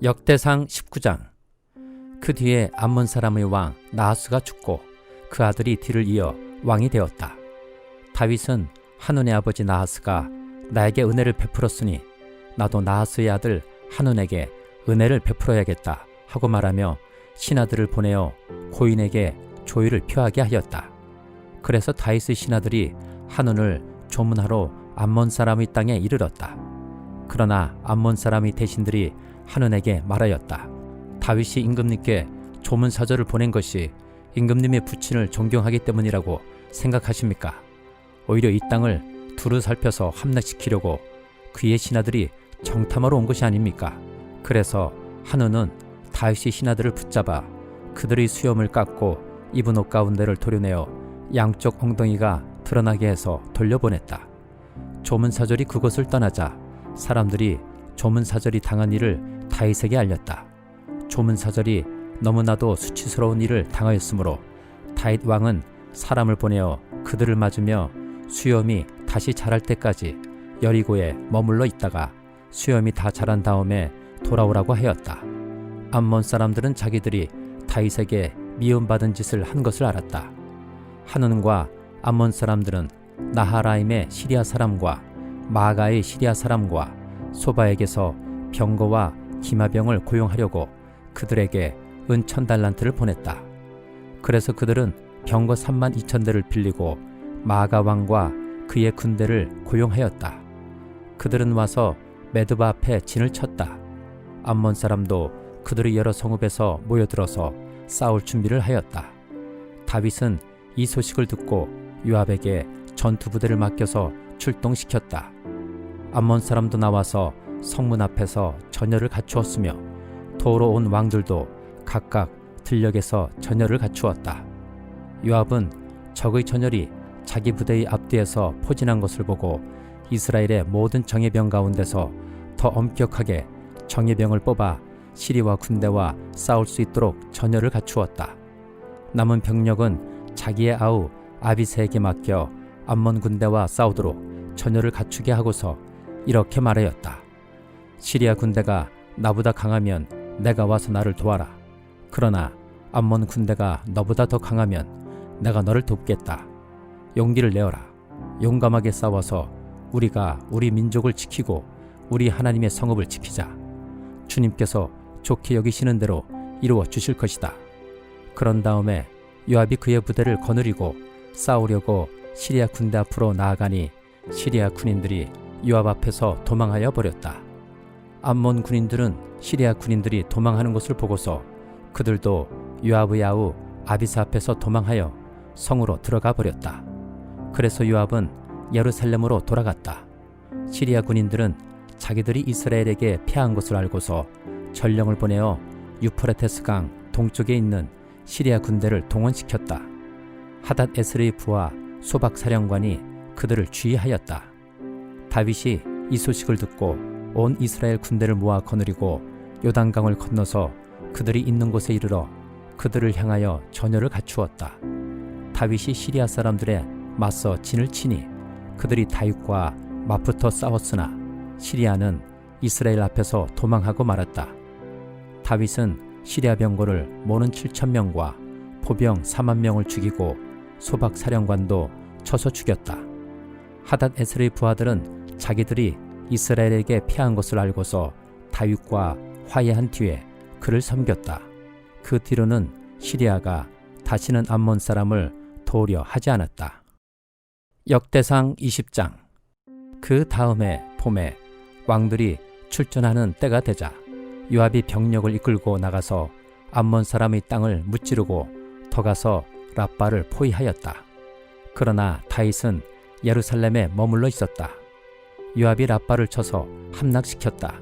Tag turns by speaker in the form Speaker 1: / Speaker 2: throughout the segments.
Speaker 1: 역대상 19장. 그 뒤에 암몬 사람의 왕 나하스가 죽고 그 아들이 뒤를 이어 왕이 되었다. 다윗은 한운의 아버지 나하스가 나에게 은혜를 베풀었으니 나도 나하스의 아들 한운에게 은혜를 베풀어야겠다 하고 말하며 신하들을 보내어 고인에게 조의를 표하게 하였다. 그래서 다윗의 신하들이 한운을 조문하러 암몬 사람의 땅에 이르렀다. 그러나 암몬 사람의 대신들이 한운에게 말하였다. 다윗이 임금님께 조문 사절을 보낸 것이 임금님의 부친을 존경하기 때문이라고 생각하십니까? 오히려 이 땅을 두루 살펴서 함락시키려고 그의 신하들이 정탐하러 온 것이 아닙니까? 그래서 한운은 다윗의 신하들을 붙잡아 그들의 수염을 깎고 입은 옷 가운데를 도려내어 양쪽 엉덩이가 드러나게 해서 돌려보냈다. 조문사절이 그곳을 떠나자 사람들이 조문사절이 당한 일을 다윗에게 알렸다. 조문사절이 너무나도 수치스러운 일을 당하였으므로 다윗 왕은 사람을 보내어 그들을 맞으며 수염이 다시 자랄 때까지 여리고에 머물러 있다가 수염이 다 자란 다음에 돌아오라고 하였다. 암몬 사람들은 자기들이 다윗에게 미움받은 짓을 한 것을 알았다. 한운과 암몬 사람들은 나하라임의 시리아 사람과 마가의 시리아 사람과 소바에게서 병거와 기마병을 고용하려고 그들에게 은 1000달란트를 보냈다. 그래서 그들은 병거 32,000대를 빌리고 마가 왕과 그의 군대를 고용하였다. 그들은 와서 메드바 앞에 진을 쳤다. 암몬 사람도 그들의 여러 성읍에서 모여들어서 싸울 준비를 하였다. 다윗은 이 소식을 듣고 요압에게 전투부대를 맡겨서 출동시켰다. 암몬 사람도 나와서 성문 앞에서 전열을 갖추었으며 도로 온 왕들도 각각 들녘에서 전열을 갖추었다. 요압은 적의 전열이 자기 부대의 앞뒤에서 포진한 것을 보고 이스라엘의 모든 정예병 가운데서 더 엄격하게 정예병을 뽑아 시리와 군대와 싸울 수 있도록 전열을 갖추었다. 남은 병력은 자기의 아우 아비새에게 맡겨 암몬 군대와 싸우도록 전열을 갖추게 하고서 이렇게 말하였다. 시리아 군대가 나보다 강하면 내가 와서 나를 도와라. 그러나 암몬 군대가 너보다 더 강하면 내가 너를 돕겠다. 용기를 내어라. 용감하게 싸워서 우리가 우리 민족을 지키고 우리 하나님의 성읍을 지키자. 주님께서 좋게 여기시는 대로 이루어 주실 것이다. 그런 다음에 요압이 그의 부대를 거느리고 싸우려고 시리아 군대 앞으로 나아가니 시리아 군인들이 요압 앞에서 도망하여 버렸다. 암몬 군인들은 시리아 군인들이 도망하는 것을 보고서 그들도 요압의 아우 아비사 앞에서 도망하여 성으로 들어가 버렸다. 그래서 요압은 예루살렘으로 돌아갔다. 시리아 군인들은 자기들이 이스라엘에게 패한 것을 알고서 전령을 보내어 유프라테스 강 동쪽에 있는 시리아 군대를 동원시켰다. 하닷 에스르의 부하 소박 사령관이 그들을 주의하였다. 다윗이 이 소식을 듣고 온 이스라엘 군대를 모아 거느리고 요단강을 건너서 그들이 있는 곳에 이르러 그들을 향하여 전열을 갖추었다. 다윗이 시리아 사람들에 맞서 진을 치니 그들이 다윗과 맞붙어 싸웠으나 시리아는 이스라엘 앞에서 도망하고 말았다. 다윗은 시리아 병거를 모는 7,000명과 보병 40,000명을 죽이고 소박 사령관도 쳐서 죽였다. 하닷 에스르의 부하들은 자기들이 이스라엘에게 패한 것을 알고서 다윗과 화해한 뒤에 그를 섬겼다. 그 뒤로는 시리아가 다시는 암몬 사람을 도우려 하지 않았다. 역대상 20장. 그 다음에 봄에 왕들이 출전하는 때가 되자 요압이 병력을 이끌고 나가서 암몬 사람의 땅을 무찌르고 더 가서 랍바를 포위하였다. 그러나 다윗은 예루살렘에 머물러 있었다. 요압이 랍바를 쳐서 함락시켰다.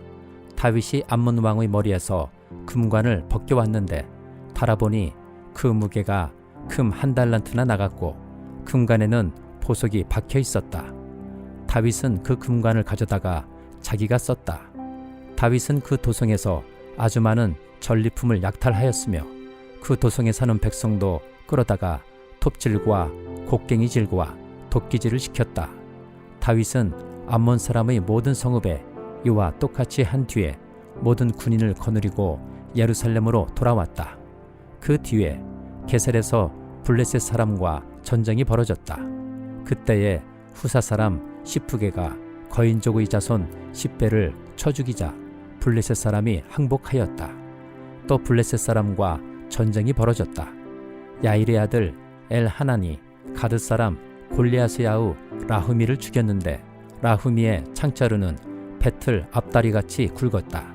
Speaker 1: 다윗이 암몬 왕의 머리에서 금관을 벗겨왔는데 달아보니 그 무게가 금 1달란트나 나갔고 금관에는 보석이 박혀 있었다. 다윗은 그 금관을 가져다가 자기가 썼다. 다윗은 그 도성에서 아주 많은 전리품을 약탈하였으며 그 도성에 사는 백성도 끌어다가 톱질과 곡괭이질과 도끼질을 시켰다. 다윗은 암몬 사람의 모든 성읍에 이와 똑같이 한 뒤에 모든 군인을 거느리고 예루살렘으로 돌아왔다. 그 뒤에 게셀에서 블레셋 사람과 전쟁이 벌어졌다. 그때에 후사 사람 시프게가 거인족의 자손 10배를 쳐 죽이자 블레셋 사람이 항복하였다. 또 블레셋 사람과 전쟁이 벌어졌다. 야일의 아들 엘하난이 가드 사람 골리앗의 아우 라흐미를 죽였는데 라흐미의 창자루는 배틀 앞다리같이 굵었다.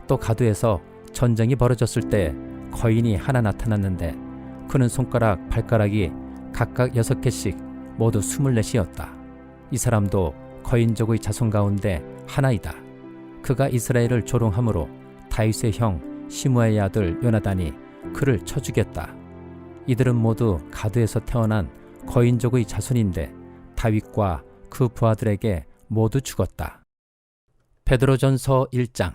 Speaker 1: 또 가드에서 전쟁이 벌어졌을 때 거인이 하나 나타났는데 그는 손가락 발가락이 각각 6개씩 모두 24이었다. 이 사람도 거인족의 자손 가운데 하나이다. 그가 이스라엘을 조롱함으로 다윗의 형 시므아의 아들 요나단이 그를 쳐 죽였다. 이들은 모두 가드에서 태어난 거인족의 자손인데 다윗과 그 부하들에게 모두 죽었다. 베드로전서 1장.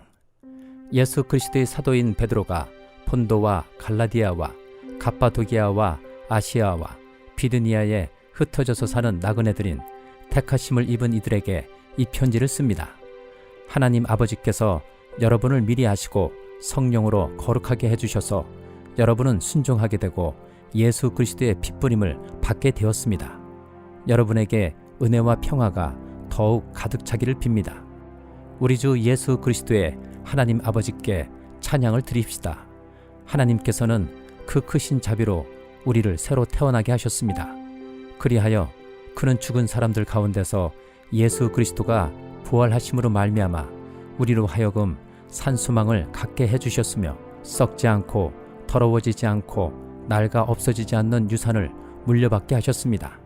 Speaker 1: 예수 그리스도의 사도인 베드로가 본도와 갈라디아와 갑바도기아와 아시아와 비드니아에 흩어져서 사는 나그네들인 택하심을 입은 이들에게 이 편지를 씁니다. 하나님 아버지께서 여러분을 미리 아시고 성령으로 거룩하게 해주셔서 여러분은 순종하게 되고 예수 그리스도의 핏부림을 받게 되었습니다. 여러분에게 은혜와 평화가 더욱 가득 차기를 빕니다. 우리 주 예수 그리스도의 하나님 아버지께 찬양을 드립시다. 하나님께서는 그 크신 자비로 우리를 새로 태어나게 하셨습니다. 그리하여 그는 죽은 사람들 가운데서 예수 그리스도가 부활하심으로 말미암아 우리로 하여금 산소망을 갖게 해주셨으며 썩지 않고 더러워지지 않고 낡아 없어지지 않는 유산을 물려받게 하셨습니다.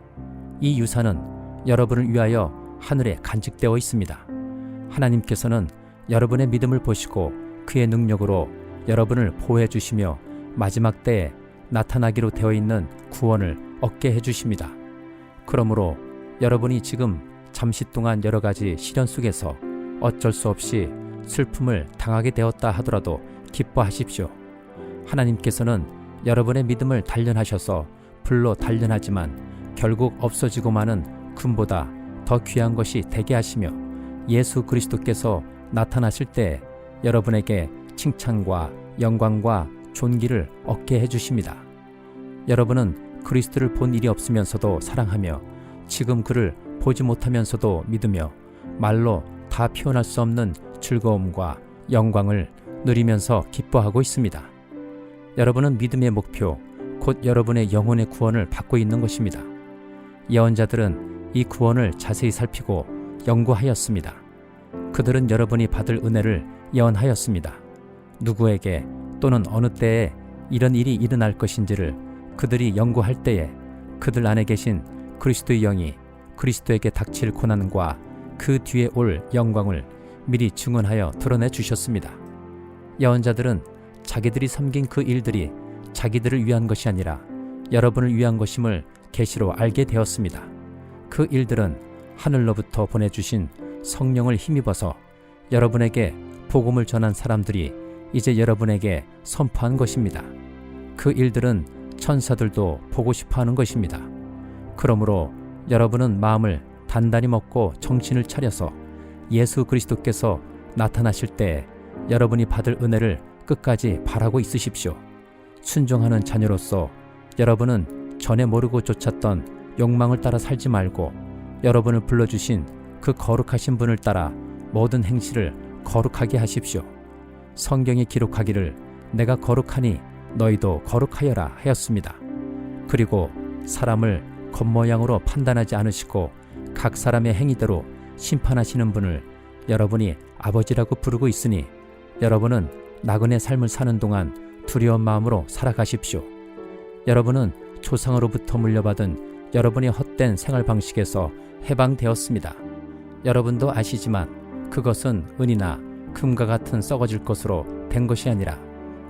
Speaker 1: 이 유산은 여러분을 위하여 하늘에 간직되어 있습니다. 하나님께서는 여러분의 믿음을 보시고 그의 능력으로 여러분을 보호해 주시며 마지막 때에 나타나기로 되어 있는 구원을 얻게 해주십니다. 그러므로 여러분이 지금 잠시 동안 여러 가지 시련 속에서 어쩔 수 없이 슬픔을 당하게 되었다 하더라도 기뻐하십시오. 하나님께서는 여러분의 믿음을 단련하셔서 불로 단련하지만 결국 없어지고 마는 금보다 더 귀한 것이 되게 하시며 예수 그리스도께서 나타나실 때 여러분에게 칭찬과 영광과 존귀를 얻게 해주십니다. 여러분은 그리스도를 본 일이 없으면서도 사랑하며 지금 그를 보지 못하면서도 믿으며 말로 다 표현할 수 없는 즐거움과 영광을 누리면서 기뻐하고 있습니다. 여러분은 믿음의 목표, 곧 여러분의 영혼의 구원을 받고 있는 것입니다. 예언자들은 이 구원을 자세히 살피고 연구하였습니다. 그들은 여러분이 받을 은혜를 예언하였습니다. 누구에게 또는 어느 때에 이런 일이 일어날 것인지를 그들이 연구할 때에 그들 안에 계신 그리스도의 영이 그리스도에게 닥칠 고난과 그 뒤에 올 영광을 미리 증언하여 드러내 주셨습니다. 예언자들은 자기들이 섬긴 그 일들이 자기들을 위한 것이 아니라 여러분을 위한 것임을 계시로 알게 되었습니다. 그 일들은 하늘로부터 보내주신 성령을 힘입어서 여러분에게 복음을 전한 사람들이 이제 여러분에게 선포한 것입니다. 그 일들은 천사들도 보고 싶어하는 것입니다. 그러므로 여러분은 마음을 단단히 먹고 정신을 차려서 예수 그리스도께서 나타나실 때 여러분이 받을 은혜를 끝까지 바라고 있으십시오. 순종하는 자녀로서 여러분은 전에 모르고 쫓았던 욕망을 따라 살지 말고 여러분을 불러주신 그 거룩하신 분을 따라 모든 행실을 거룩하게 하십시오. 성경에 기록하기를 내가 거룩하니 너희도 거룩하여라 하였습니다. 그리고 사람을 겉모양으로 판단하지 않으시고 각 사람의 행위대로 심판하시는 분을 여러분이 아버지라고 부르고 있으니 여러분은 나그네 삶을 사는 동안 두려운 마음으로 살아가십시오. 여러분은 조상으로부터 물려받은 여러분의 헛된 생활 방식에서 해방되었습니다. 여러분도 아시지만 그것은 은이나 금과 같은 썩어질 것으로 된 것이 아니라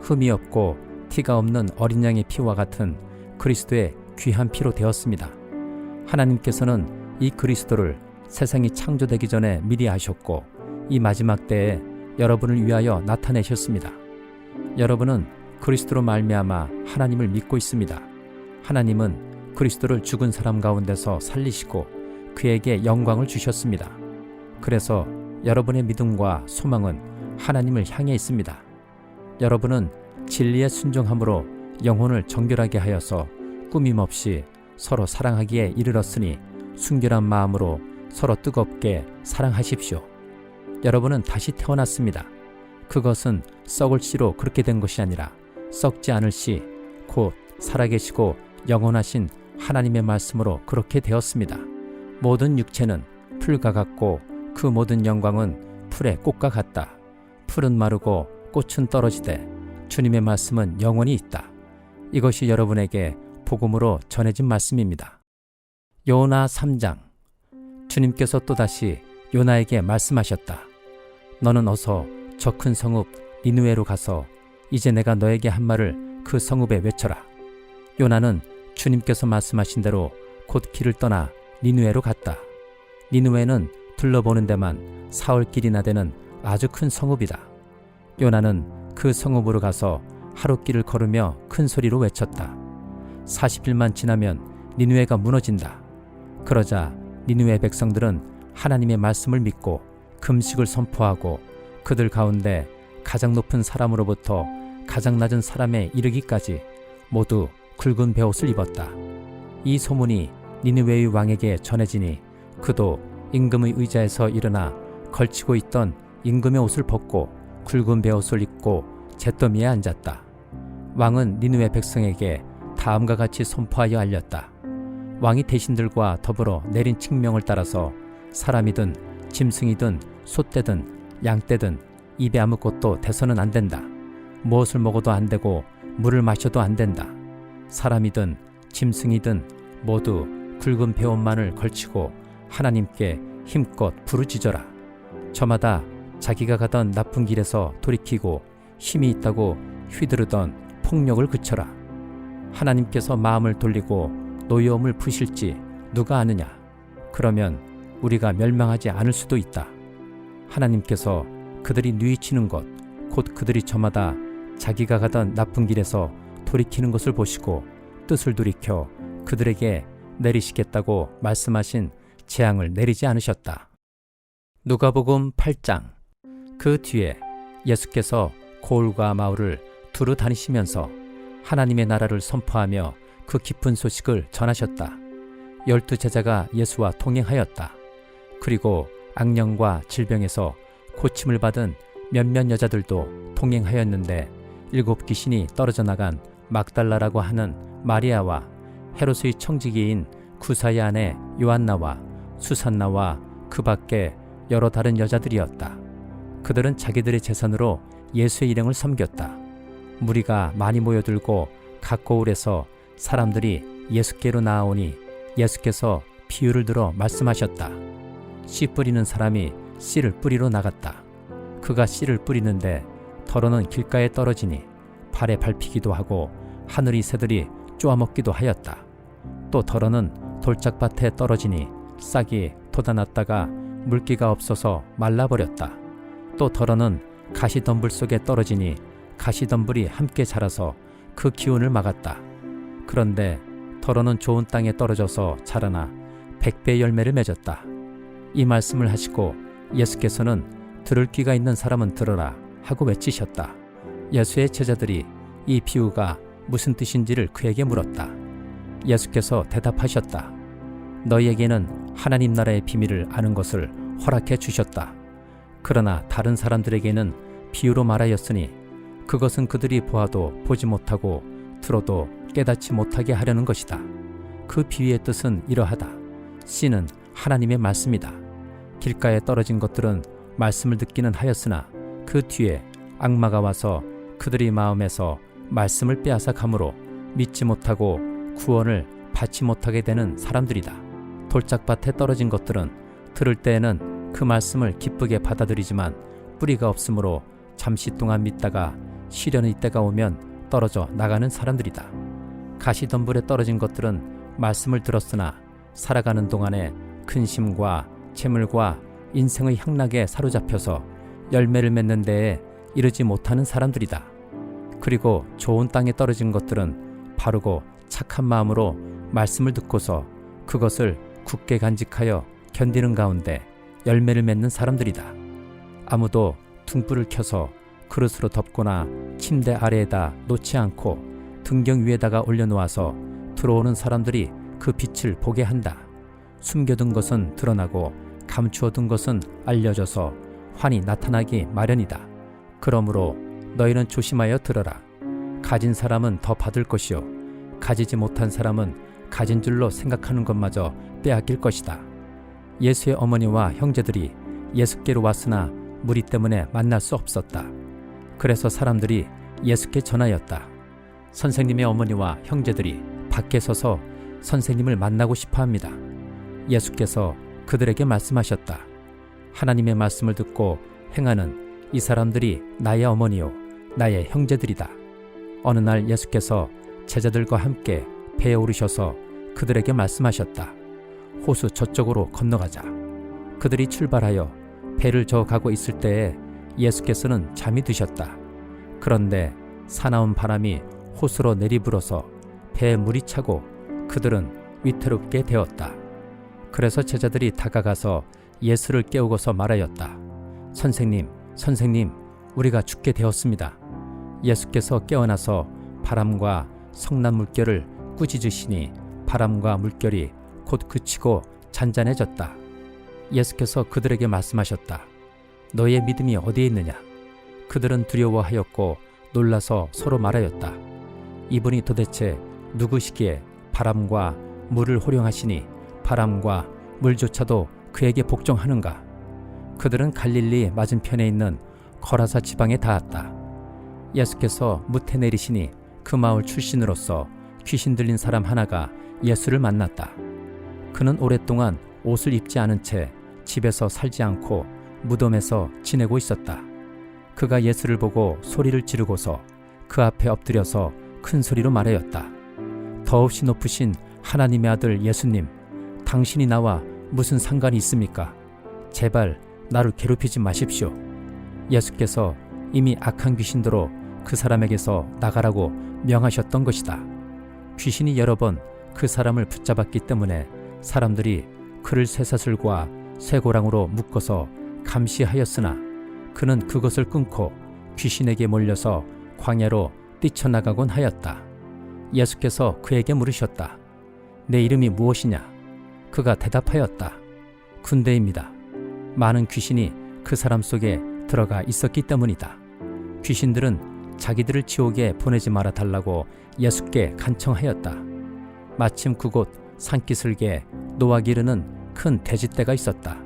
Speaker 1: 흠이 없고 티가 없는 어린 양의 피와 같은 그리스도의 귀한 피로 되었습니다. 하나님께서는 이 그리스도를 세상이 창조되기 전에 미리 아셨고 이 마지막 때에 여러분을 위하여 나타내셨습니다. 여러분은 그리스도로 말미암아 하나님을 믿고 있습니다. 하나님은 그리스도를 죽은 사람 가운데서 살리시고 그에게 영광을 주셨습니다. 그래서 여러분의 믿음과 소망은 하나님을 향해 있습니다. 여러분은 진리에 순종함으로 영혼을 정결하게 하여서 꾸밈없이 서로 사랑하기에 이르렀으니 순결한 마음으로 서로 뜨겁게 사랑하십시오. 여러분은 다시 태어났습니다. 그것은 썩을 씨로 그렇게 된 것이 아니라 썩지 않을 씨, 곧 살아계시고 영원하신 하나님의 말씀으로 그렇게 되었습니다. 모든 육체는 풀과 같고 그 모든 영광은 풀의 꽃과 같다. 풀은 마르고 꽃은 떨어지되 주님의 말씀은 영원히 있다. 이것이 여러분에게 복음으로 전해진 말씀입니다. 요나 3장. 주님께서 또다시 요나에게 말씀하셨다. 너는 어서 저 큰 성읍 니느웨로 가서 이제 내가 너에게 한 말을 그 성읍에 외쳐라. 요나는 주님께서 말씀하신 대로 곧 길을 떠나 니느웨로 갔다. 니느웨는 둘러보는 데만 사흘길이나 되는 아주 큰 성읍이다. 요나는 그 성읍으로 가서 하룻길을 걸으며 큰 소리로 외쳤다. 40일만 지나면 니느웨가 무너진다. 그러자 니느웨 백성들은 하나님의 말씀을 믿고 금식을 선포하고 그들 가운데 가장 높은 사람으로부터 가장 낮은 사람에 이르기까지 모두 굵은 베옷을 입었다. 이 소문이 니느웨의 왕에게 전해지니 그도 임금의 의자에서 일어나 걸치고 있던 임금의 옷을 벗고 굵은 베옷을 입고 잿더미에 앉았다. 왕은 니느웨 백성에게 다음과 같이 선포하여 알렸다. 왕이 대신들과 더불어 내린 칙명을 따라서 사람이든 짐승이든 소떼든 양떼든 입에 아무것도 대서는 안 된다. 무엇을 먹어도 안 되고 물을 마셔도 안 된다. 사람이든 짐승이든 모두 굵은 베옷만을 걸치고 하나님께 힘껏 부르짖어라. 저마다 자기가 가던 나쁜 길에서 돌이키고 힘이 있다고 휘두르던 폭력을 그쳐라. 하나님께서 마음을 돌리고 노여움을 푸실지 누가 아느냐. 그러면 우리가 멸망하지 않을 수도 있다. 하나님께서 그들이 뉘우치는 것, 곧 그들이 저마다 자기가 가던 나쁜 길에서 돌이키는 것을 보시고 뜻을 돌이켜 그들에게 내리시겠다고 말씀하신 재앙을 내리지 않으셨다. 누가복음 8장. 그 뒤에 예수께서 고을과 마을을 두루 다니시면서 하나님의 나라를 선포하며 그 기쁜 소식을 전하셨다. 12 제자가 예수와 동행하였다. 그리고 악령과 질병에서 고침을 받은 몇몇 여자들도 동행하였는데 7 귀신이 떨어져 나간 막달라라고 하는 마리아와 헤롯의 청지기인 구사의 아내 요한나와 수산나와 그 밖에 여러 다른 여자들이었다. 그들은 자기들의 재산으로 예수의 일행을 섬겼다. 무리가 많이 모여들고 각 고을에서 사람들이 예수께로 나아오니 예수께서 비유를 들어 말씀하셨다. 씨 뿌리는 사람이 씨를 뿌리러 나갔다. 그가 씨를 뿌리는데 더러는 길가에 떨어지니 발에 밟히기도 하고 하늘의 새들이 쪼아먹기도 하였다. 또 더러는 돌짝밭에 떨어지니 싹이 돋아났다가 물기가 없어서 말라버렸다. 또 더러는 가시덤불 속에 떨어지니 가시덤불이 함께 자라서 그 기운을 막았다. 그런데 더러는 좋은 땅에 떨어져서 자라나 100배의 열매를 맺었다. 이 말씀을 하시고 예수께서는 들을 귀가 있는 사람은 들어라 하고 외치셨다. 예수의 제자들이 이 비유가 무슨 뜻인지를 그에게 물었다. 예수께서 대답하셨다. 너희에게는 하나님 나라의 비밀을 아는 것을 허락해 주셨다. 그러나 다른 사람들에게는 비유로 말하였으니 그것은 그들이 보아도 보지 못하고 들어도 깨닫지 못하게 하려는 것이다. 그 비유의 뜻은 이러하다. 씨는 하나님의 말씀이다. 길가에 떨어진 것들은 말씀을 듣기는 하였으나 그 뒤에 악마가 와서 그들의 마음에서 말씀을 빼앗아 가므로 믿지 못하고 구원을 받지 못하게 되는 사람들이다. 돌짝밭에 떨어진 것들은 들을 때에는 그 말씀을 기쁘게 받아들이지만 뿌리가 없으므로 잠시 동안 믿다가 시련의 때가 오면 떨어져 나가는 사람들이다. 가시덤불에 떨어진 것들은 말씀을 들었으나 살아가는 동안에 근심과 재물과 인생의 향락에 사로잡혀서 열매를 맺는 데에 이르지 못하는 사람들이다. 그리고 좋은 땅에 떨어진 것들은 바르고 착한 마음으로 말씀을 듣고서 그것을 굳게 간직하여 견디는 가운데 열매를 맺는 사람들이다. 아무도 등불을 켜서 그릇으로 덮거나 침대 아래에다 놓지 않고 등경 위에다가 올려놓아서 들어오는 사람들이 그 빛을 보게 한다. 숨겨둔 것은 드러나고 감추어둔 것은 알려져서 환히 나타나기 마련이다. 그러므로 너희는 조심하여 들어라. 가진 사람은 더 받을 것이요 가지지 못한 사람은 가진 줄로 생각하는 것마저 빼앗길 것이다. 예수의 어머니와 형제들이 예수께로 왔으나 무리 때문에 만날 수 없었다. 그래서 사람들이 예수께 전하였다. 선생님의 어머니와 형제들이 밖에 서서 선생님을 만나고 싶어 합니다. 예수께서 그들에게 말씀하셨다. 하나님의 말씀을 듣고 행하는 이 사람들이 나의 어머니요 나의 형제들이다. 어느 날 예수께서 제자들과 함께 배에 오르셔서 그들에게 말씀하셨다. 호수 저쪽으로 건너가자. 그들이 출발하여 배를 저어 가고 있을 때에 예수께서는 잠이 드셨다. 그런데 사나운 바람이 호수로 내리불어서 배에 물이 차고 그들은 위태롭게 되었다. 그래서 제자들이 다가가서 예수를 깨우고서 말하였다. 선생님, 선생님, 우리가 죽게 되었습니다. 예수께서 깨어나서 바람과 성난 물결을 꾸짖으시니 바람과 물결이 곧 그치고 잔잔해졌다. 예수께서 그들에게 말씀하셨다. 너희의 믿음이 어디에 있느냐? 그들은 두려워하였고 놀라서 서로 말하였다. 이분이 도대체 누구시기에 바람과 물을 호령하시니 바람과 물조차도 그에게 복종하는가? 그들은 갈릴리 맞은편에 있는 거라사 지방에 닿았다. 예수께서 무태 내리시니 그 마을 출신으로서 귀신 들린 사람 하나가 예수를 만났다. 그는 오랫동안 옷을 입지 않은 채 집에서 살지 않고 무덤에서 지내고 있었다. 그가 예수를 보고 소리를 지르고서 그 앞에 엎드려서 큰 소리로 말하였다. 더없이 높으신 하나님의 아들 예수님, 당신이 나와 무슨 상관이 있습니까? 제발 나를 괴롭히지 마십시오. 예수께서 이미 악한 귀신들로 그 사람에게서 나가라고 명하셨던 것이다. 귀신이 여러 번 그 사람을 붙잡았기 때문에 사람들이 그를 쇠사슬과 쇠고랑으로 묶어서 감시하였으나 그는 그것을 끊고 귀신에게 몰려서 광야로 뛰쳐나가곤 하였다. 예수께서 그에게 물으셨다. 내 이름이 무엇이냐? 그가 대답하였다. 군대입니다. 많은 귀신이 그 사람 속에 들어가 있었기 때문이다. 귀신들은 자기들을 지옥에 보내지 말아 달라고 예수께 간청하였다. 마침 그곳 산기슭에 노아 기르는 큰 돼지떼가 있었다.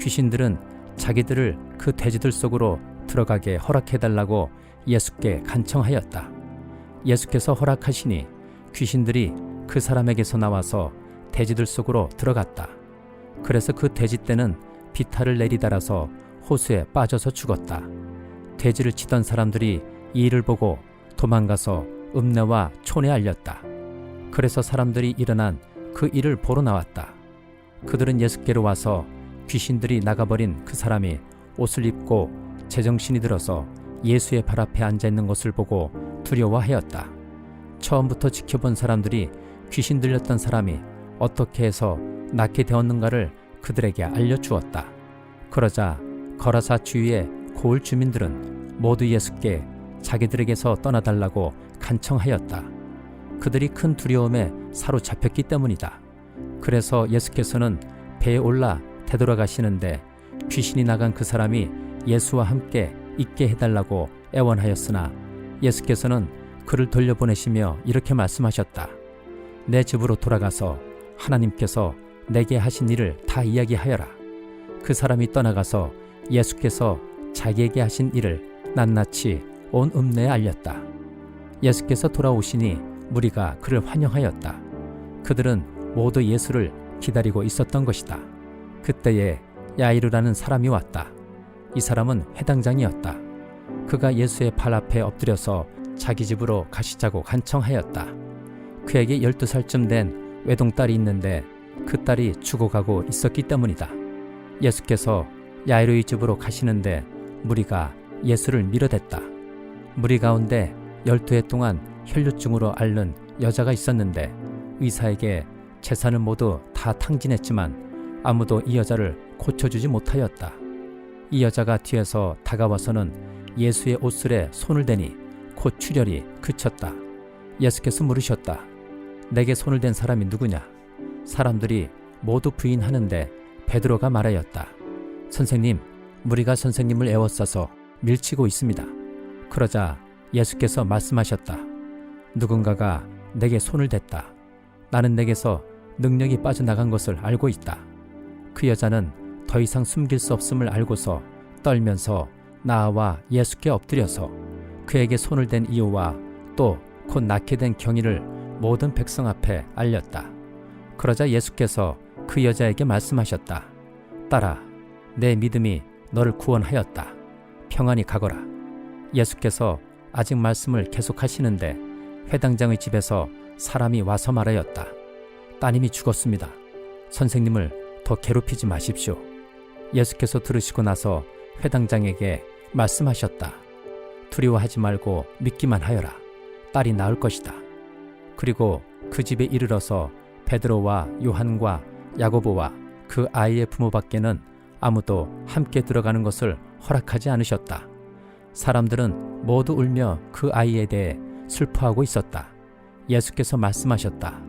Speaker 1: 귀신들은 자기들을 그 돼지들 속으로 들어가게 허락해달라고 예수께 간청하였다. 예수께서 허락하시니 귀신들이 그 사람에게서 나와서 돼지들 속으로 들어갔다. 그래서 그 돼지떼는 비탈을 내리달아서 호수에 빠져서 죽었다. 돼지를 치던 사람들이 이 일을 보고 도망가서 읍내와 촌에 알렸다. 그래서 사람들이 일어난 그 일을 보러 나왔다. 그들은 예수께로 와서 귀신들이 나가버린 그 사람이 옷을 입고 제정신이 들어서 예수의 발 앞에 앉아있는 것을 보고 두려워하였다. 처음부터 지켜본 사람들이 귀신 들렸던 사람이 어떻게 해서 낫게 되었는가를 그들에게 알려주었다. 그러자 거라사 주위의 고을 주민들은 모두 예수께 자기들에게서 떠나달라고 간청하였다. 그들이 큰 두려움에 사로잡혔기 때문이다. 그래서 예수께서는 배에 올라 되돌아가시는데 귀신이 나간 그 사람이 예수와 함께 있게 해달라고 애원하였으나 예수께서는 그를 돌려보내시며 이렇게 말씀하셨다. 내 집으로 돌아가서 하나님께서 내게 하신 일을 다 이야기하여라. 그 사람이 떠나가서 예수께서 자기에게 하신 일을 낱낱이 온 읍내에 알렸다. 예수께서 돌아오시니 무리가 그를 환영하였다. 그들은 모두 예수를 기다리고 있었던 것이다. 그때에 야이르라는 사람이 왔다. 이 사람은 회당장이었다. 그가 예수의 발 앞에 엎드려서 자기 집으로 가시자고 간청하였다. 그에게 12살쯤 된 외동딸이 있는데 그 딸이 죽어가고 있었기 때문이다. 예수께서 야이로의 집으로 가시는데 무리가 예수를 밀어댔다. 무리 가운데 12해 동안 혈류증으로 앓는 여자가 있었는데 의사에게 재산을 모두 다 탕진했지만 아무도 이 여자를 고쳐주지 못하였다. 이 여자가 뒤에서 다가와서는 예수의 옷슬에 손을 대니 곧 출혈이 그쳤다. 예수께서 물으셨다. 내게 손을 댄 사람이 누구냐? 사람들이 모두 부인하는데 베드로가 말하였다. 선생님, 무리가 선생님을 에워싸서 밀치고 있습니다. 그러자 예수께서 말씀하셨다. 누군가가 내게 손을 댔다. 나는 내게서 능력이 빠져나간 것을 알고 있다. 그 여자는 더 이상 숨길 수 없음을 알고서 떨면서 나와 예수께 엎드려서 그에게 손을 댄 이유와 또 곧 낳게 된 경위를 모든 백성 앞에 알렸다. 그러자 예수께서 그 여자에게 말씀하셨다. 딸아, 내 믿음이 너를 구원하였다. 평안히 가거라. 예수께서 아직 말씀을 계속하시는데 회당장의 집에서 사람이 와서 말하였다. 따님이 죽었습니다. 선생님을 더 괴롭히지 마십시오. 예수께서 들으시고 나서 회당장에게 말씀하셨다. 두려워하지 말고 믿기만 하여라. 딸이 나을 것이다. 그리고 그 집에 이르러서 베드로와 요한과 야고보와 그 아이의 부모밖에는 아무도 함께 들어가는 것을 허락하지 않으셨다. 사람들은 모두 울며 그 아이에 대해 슬퍼하고 있었다. 예수께서 말씀하셨다.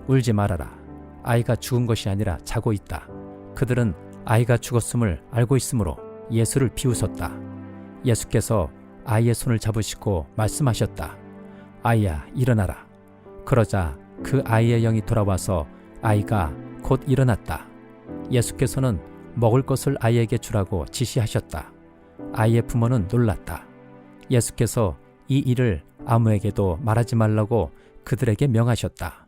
Speaker 1: 울지 말아라. 아이가 죽은 것이 아니라 자고 있다. 그들은 아이가 죽었음을 알고 있으므로 예수를 비웃었다. 예수께서 아이의 손을 잡으시고 말씀하셨다. 아이야, 일어나라. 그러자 그 아이의 영이 돌아와서 아이가 곧 일어났다. 예수께서는 먹을 것을 아이에게 주라고 지시하셨다. 아이의 부모는 놀랐다. 예수께서 이 일을 아무에게도 말하지 말라고 그들에게 명하셨다.